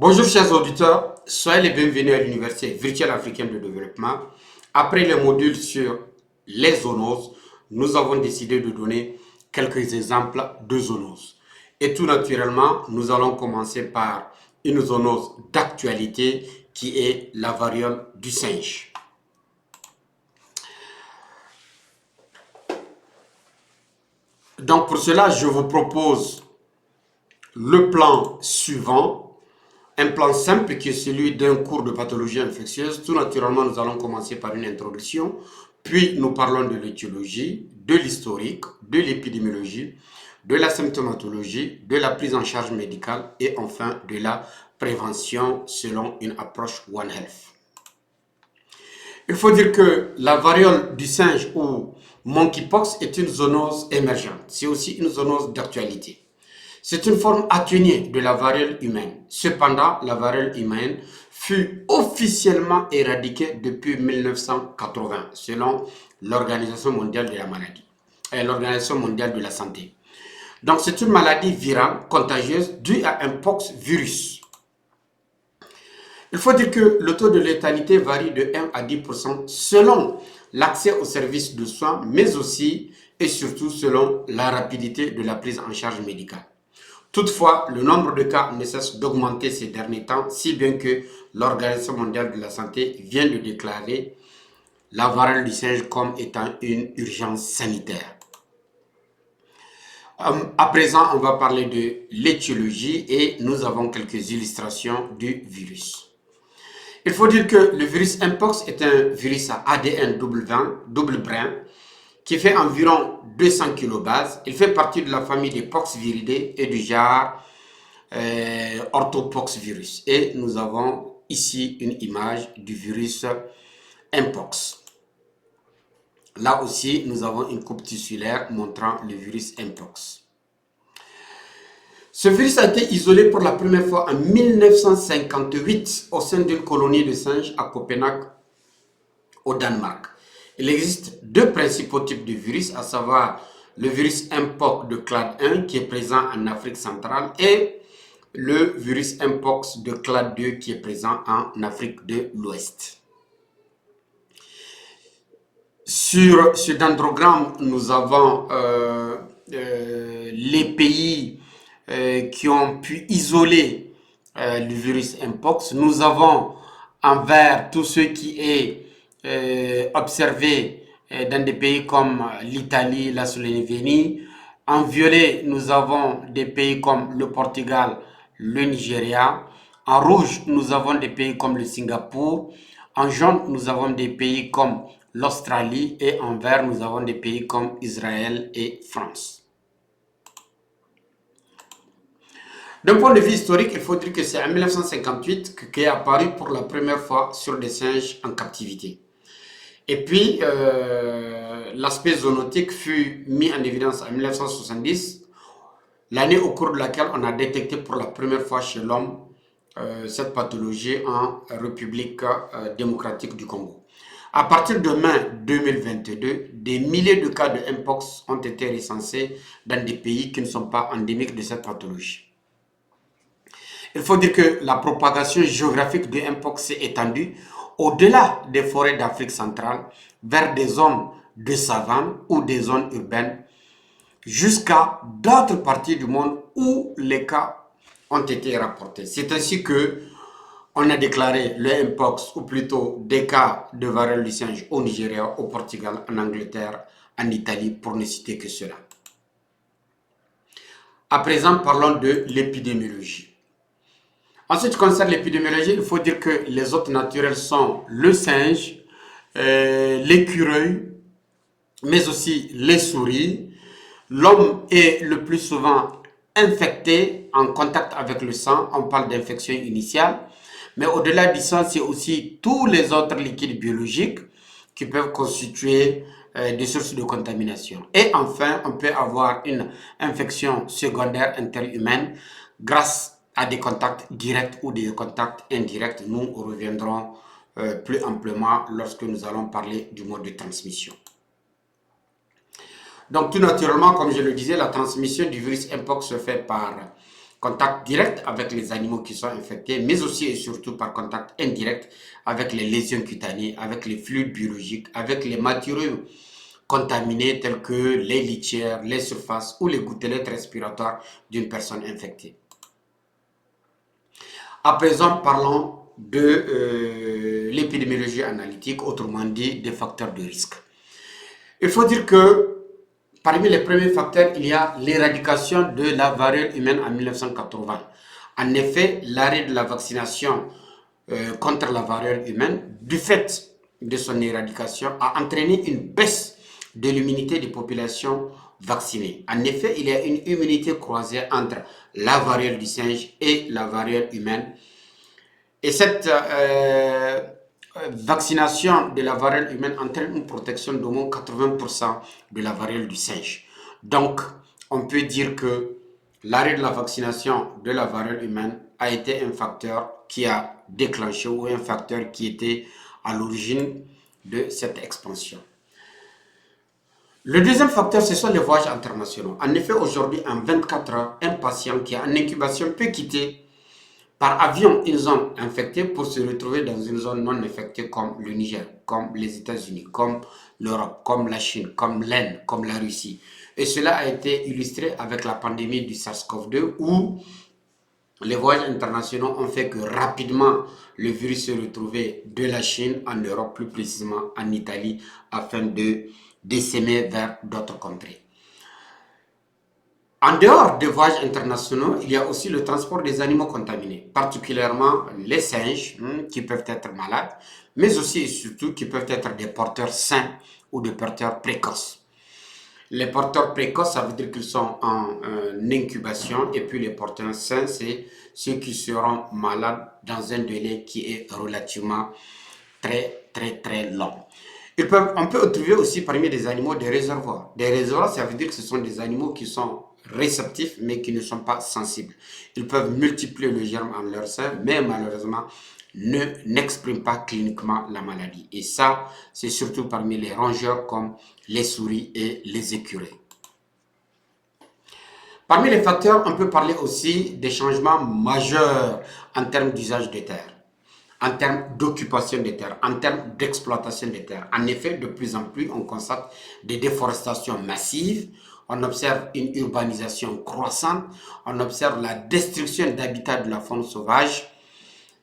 Bonjour chers auditeurs, soyez les bienvenus à l'Université virtuelle africaine de développement. Après le module sur les zoonoses, nous avons décidé de donner quelques exemples de zoonoses. Et tout naturellement, nous allons commencer par une zoonose d'actualité qui est la variole du singe. Donc pour cela, je vous propose le plan suivant. Un plan simple qui est celui d'un cours de pathologie infectieuse. Tout naturellement, nous allons commencer par une introduction, puis nous parlons de l'étiologie, de l'historique, de l'épidémiologie, de la symptomatologie, de la prise en charge médicale et enfin de la prévention selon une approche One Health. Il faut dire que la variole du singe ou monkeypox est une zoonose émergente. C'est aussi une zoonose d'actualité. C'est une forme atténuée de la variole humaine. Cependant, la variole humaine fut officiellement éradiquée depuis 1980, selon l'Organisation mondiale de la maladie et l'Organisation mondiale de la santé. Donc, c'est une maladie virale contagieuse due à un pox virus. Il faut dire que le taux de létalité varie de 1 à 10% selon l'accès aux services de soins, mais aussi et surtout selon la rapidité de la prise en charge médicale. Toutefois, le nombre de cas ne cesse d'augmenter ces derniers temps, si bien que l'Organisation mondiale de la santé vient de déclarer la variole du singe comme étant une urgence sanitaire. À présent, on va parler de l'étiologie et nous avons quelques illustrations du virus. Il faut dire que le virus Mpox est un virus à ADN double brin qui fait environ 200 kilobases. Il fait partie de la famille des poxviridae et du genre orthopoxvirus. Et nous avons ici une image du virus Mpox. Là aussi, nous avons une coupe tissulaire montrant le virus Mpox. Ce virus a été isolé pour la première fois en 1958 au sein d'une colonie de singes à Copenhague, au Danemark. Il existe deux principaux types de virus, à savoir le virus Mpox de clade 1 qui est présent en Afrique centrale et le virus Mpox de clade 2 qui est présent en Afrique de l'Ouest. Sur ce dendrogramme, nous avons les pays qui ont pu isoler le virus Mpox. Nous avons en vert tout ce qui est observé dans des pays comme l'Italie, la Slovénie. En violet, nous avons des pays comme le Portugal, le Nigeria. En rouge, nous avons des pays comme le Singapour. En jaune, nous avons des pays comme l'Australie et en vert, nous avons des pays comme Israël et France. D'un point de vue historique, il faut dire que c'est en 1958 qu'est apparu pour la première fois sur des singes en captivité. Et puis, l'aspect zoonotique fut mis en évidence en 1970, l'année au cours de laquelle on a détecté pour la première fois chez l'homme cette pathologie en République démocratique du Congo. À partir de mai 2022, des milliers de cas de Mpox ont été recensés dans des pays qui ne sont pas endémiques de cette pathologie. Il faut dire que la propagation géographique de Mpox s'est étendue au-delà des forêts d'Afrique centrale vers des zones de savane ou des zones urbaines jusqu'à d'autres parties du monde où les cas ont été rapportés. C'est ainsi que on a déclaré le Mpox, ou plutôt des cas de variole du singe au Nigeria, au Portugal, en Angleterre, en Italie, pour ne citer que cela. À présent, parlons de l'épidémiologie. En ce qui concerne l'épidémiologie, il faut dire que les hôtes naturels sont le singe, l'écureuil, mais aussi les souris. L'homme est le plus souvent infecté en contact avec le sang, on parle d'infection initiale. Mais au-delà du sang, c'est aussi tous les autres liquides biologiques qui peuvent constituer des sources de contamination. Et enfin, on peut avoir une infection secondaire interhumaine grâce à des contacts directs ou des contacts indirects. Nous reviendrons plus amplement lorsque nous allons parler du mode de transmission. Donc tout naturellement, comme je le disais, la transmission du virus Mpox se fait par contact direct avec les animaux qui sont infectés, mais aussi et surtout par contact indirect avec les lésions cutanées, avec les fluides biologiques, avec les matériaux contaminés tels que les litières, les surfaces ou les gouttelettes respiratoires d'une personne infectée. À présent, parlons de l'épidémiologie analytique, autrement dit des facteurs de risque. Il faut dire que parmi les premiers facteurs, il y a l'éradication de la variole humaine en 1980. En effet, l'arrêt de la vaccination contre la variole humaine, du fait de son éradication, a entraîné une baisse de l'immunité des populations vaccinées. En effet, il y a une immunité croisée entre la variole du singe et la variole humaine. Et cette vaccination de la variole humaine entraîne une protection d'au moins 80% de la variole du singe. Donc, on peut dire que l'arrêt de la vaccination de la variole humaine a été un facteur qui a déclenché ou un facteur qui était à l'origine de cette expansion. Le deuxième facteur, ce sont les voyages internationaux. En effet, aujourd'hui, en 24 heures, un patient qui est en incubation peut quitter par avion une zone infectée pour se retrouver dans une zone non infectée comme le Niger, comme les États-Unis, comme l'Europe, comme la Chine, comme l'Inde, comme la Russie. Et cela a été illustré avec la pandémie du SARS-CoV-2 où les voyages internationaux ont fait que rapidement le virus se retrouvait de la Chine en Europe, plus précisément en Italie, afin de s'éminer vers d'autres contrées. En dehors des voyages internationaux, il y a aussi le transport des animaux contaminés, particulièrement les singes qui peuvent être malades, mais aussi et surtout qui peuvent être des porteurs sains ou des porteurs précoces. Les porteurs précoces, ça veut dire qu'ils sont en incubation, et puis les porteurs sains, c'est ceux qui seront malades dans un délai qui est relativement très long. On peut trouver aussi parmi les animaux des réservoirs. Des réservoirs, ça veut dire que ce sont des animaux qui sont réceptifs mais qui ne sont pas sensibles. Ils peuvent multiplier le germe en leur sein, mais malheureusement n'expriment pas cliniquement la maladie. Et ça, c'est surtout parmi les rongeurs comme les souris et les écureuils. Parmi les facteurs, on peut parler aussi des changements majeurs en termes d'usage des terres, en termes d'occupation des terres, en termes d'exploitation des terres. En effet, de plus en plus, on constate des déforestations massives, on observe une urbanisation croissante, on observe la destruction d'habitats de la faune sauvage,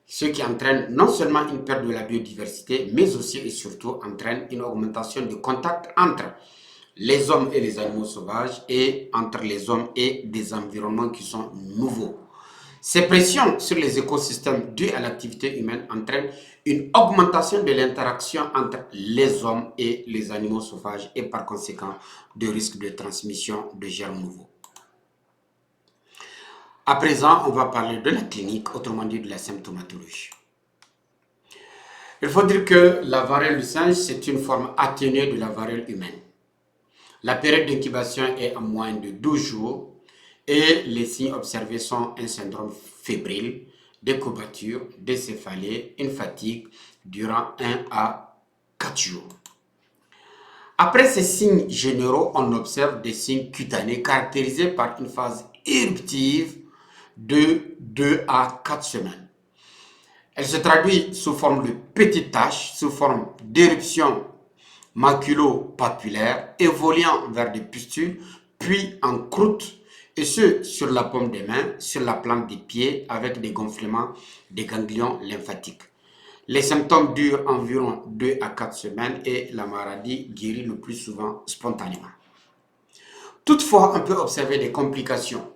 ce qui entraîne non seulement une perte de la biodiversité, mais aussi et surtout entraîne une augmentation du contact entre les hommes et les animaux sauvages et entre les hommes et des environnements qui sont nouveaux. Ces pressions sur les écosystèmes dues à l'activité humaine entraînent une augmentation de l'interaction entre les hommes et les animaux sauvages et par conséquent de risque de transmission de germes nouveaux. À présent, on va parler de la clinique, autrement dit de la symptomatologie. Il faut dire que la variole du singe, c'est une forme atténuée de la variole humaine. La période d'incubation est en moins de 12 jours et les signes observés sont un syndrome fébrile, des courbatures, des céphalées, une fatigue durant 1 à 4 jours. Après ces signes généraux, on observe des signes cutanés caractérisés par une phase éruptive de 2 à 4 semaines. Elle se traduit sous forme de petites taches, sous forme d'éruptions maculo-papulaires, évoluant vers des pustules, puis en croûte, et ce, sur la paume des mains, sur la plante des pieds, avec des gonflements des ganglions lymphatiques. Les symptômes durent environ 2 à 4 semaines et la maladie guérit le plus souvent spontanément. Toutefois, on peut observer des complications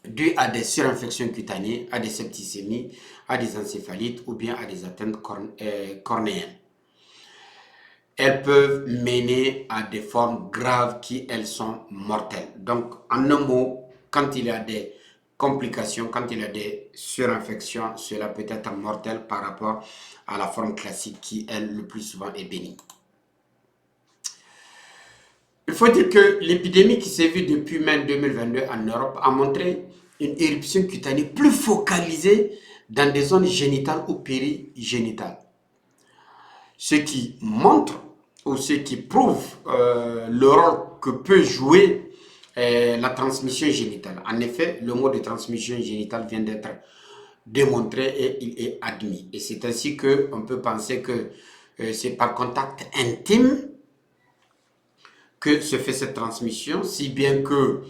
dues à des surinfections cutanées, à des septicémies, à des encéphalites ou bien à des atteintes cornéennes. Elles peuvent mener à des formes graves qui, elles, sont mortelles. Donc, en un mot, quand il y a des complications, quand il y a des surinfections, cela peut être mortel par rapport à la forme classique qui, elle, le plus souvent est bénigne. Il faut dire que l'épidémie qui s'est vue depuis mai 2022 en Europe a montré une éruption cutanée plus focalisée dans des zones génitales ou périgénitales. Ce qui montre ou ce qui prouve le rôle que peut jouer la transmission génitale. En effet, le mode de transmission génitale vient d'être démontré et il est admis. Et c'est ainsi qu'on peut penser que c'est par contact intime que se fait cette transmission, si bien que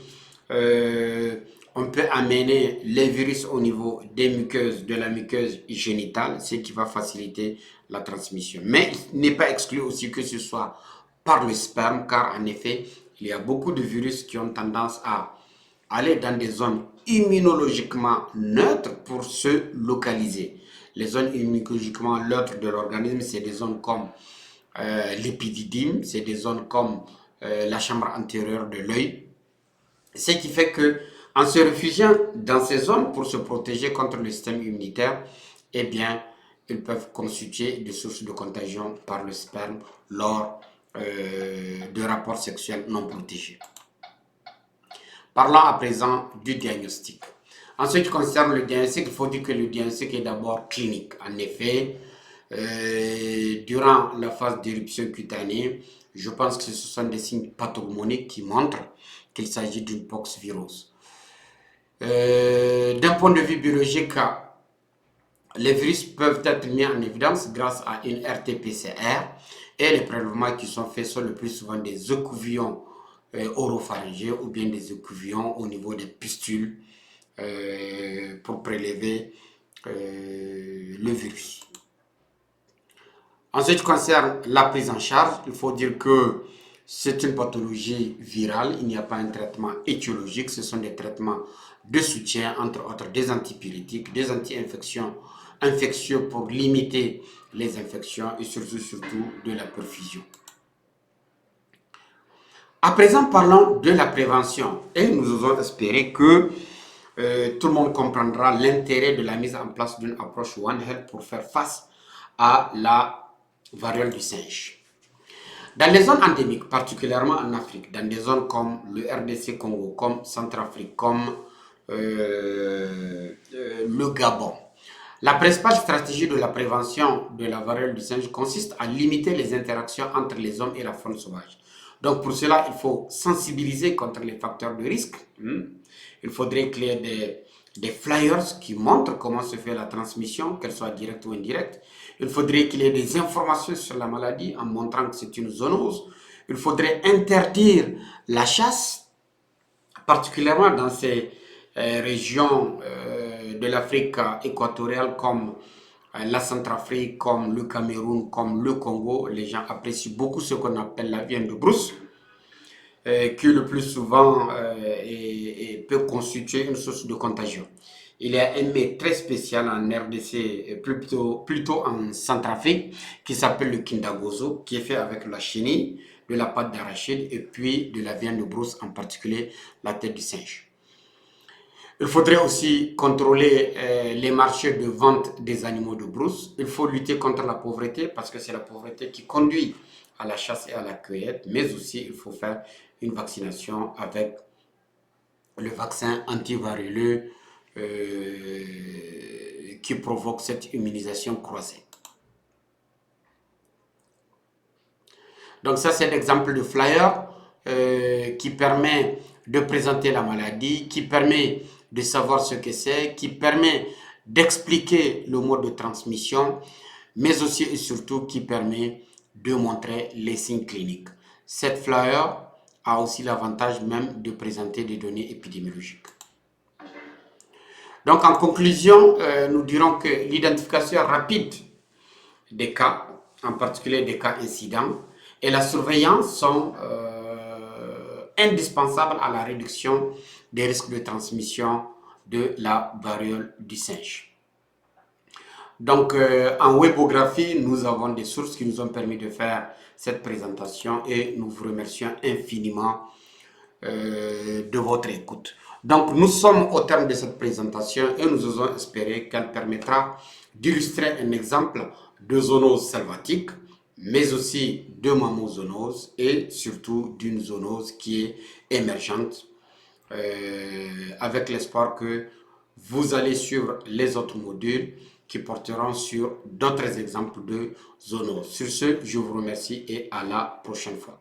on peut amener les virus au niveau des muqueuses, de la muqueuse génitale, ce qui va faciliter la transmission. Mais il n'est pas exclu aussi que ce soit par le sperme, car en effet, il y a beaucoup de virus qui ont tendance à aller dans des zones immunologiquement neutres pour se localiser. Les zones immunologiquement neutres de l'organisme, c'est des zones comme l'épididyme, c'est des zones comme la chambre antérieure de l'œil. Ce qui fait que, en se réfugiant dans ces zones pour se protéger contre le système immunitaire, eh bien, ils peuvent constituer des sources de contagion par le sperme lors de rapports sexuels non protégés. Parlons à présent du diagnostic. En ce qui concerne le diagnostic, il faut dire que le diagnostic est d'abord clinique. En effet, durant la phase d'éruption cutanée, je pense que ce sont des signes pathognomoniques qui montrent qu'il s'agit d'une poxvirose. D'un point de vue biologique, les virus peuvent être mis en évidence grâce à une RT-PCR et les prélèvements qui sont faits sont le plus souvent des écouvillons oropharyngés ou bien des écouvillons au niveau des pustules pour prélever le virus. En ce qui concerne la prise en charge, il faut dire que c'est une pathologie virale, il n'y a pas un traitement étiologique, ce sont des traitements de soutien, entre autres des antipyrétiques, des infectieux pour limiter les infections et surtout de la perfusion. À présent, parlons de la prévention et nous osons espérer que tout le monde comprendra l'intérêt de la mise en place d'une approche One Health pour faire face à la variole du singe. Dans les zones endémiques, particulièrement en Afrique, dans des zones comme le RDC Congo, comme Centrafrique, comme le Gabon, la principale stratégie de la prévention de la variole du singe consiste à limiter les interactions entre les hommes et la faune sauvage. Donc pour cela, il faut sensibiliser contre les facteurs de risque. Il faudrait qu'il y ait des flyers qui montrent comment se fait la transmission, qu'elle soit directe ou indirecte. Il faudrait qu'il y ait des informations sur la maladie en montrant que c'est une zoonose. Il faudrait interdire la chasse, particulièrement dans ces régions de l'Afrique équatoriale comme la Centrafrique, comme le Cameroun, comme le Congo. Les gens apprécient beaucoup ce qu'on appelle la viande de brousse, qui le plus souvent peut constituer une source de contagion. Il y a un mets très spécial en RDC, plutôt en Centrafrique, qui s'appelle le kindagozo, qui est fait avec la chenille, de la pâte d'arachide et puis de la viande de brousse, en particulier la tête du singe. Il faudrait aussi contrôler les marchés de vente des animaux de brousse. Il faut lutter contre la pauvreté parce que c'est la pauvreté qui conduit à la chasse et à la cueillette. Mais aussi, il faut faire une vaccination avec le vaccin antivariceux qui provoque cette immunisation croisée. Donc ça, c'est l'exemple de flyer qui permet de présenter la maladie, qui permet de savoir ce que c'est, qui permet d'expliquer le mode de transmission, mais aussi et surtout qui permet de montrer les signes cliniques. Cette flyer a aussi l'avantage même de présenter des données épidémiologiques. Donc en conclusion, nous dirons que l'identification rapide des cas, en particulier des cas incidents, et la surveillance sont indispensables à la réduction des risques de transmission de la variole du singe. Donc, en webographie, nous avons des sources qui nous ont permis de faire cette présentation et nous vous remercions infiniment de votre écoute. Donc, nous sommes au terme de cette présentation et nous osons espérer qu'elle permettra d'illustrer un exemple de zoonose selvatique, mais aussi de mammozoonose et surtout d'une zoonose qui est émergente, avec l'espoir que vous allez suivre les autres modules qui porteront sur d'autres exemples de zoonose. Sur ce, je vous remercie et à la prochaine fois.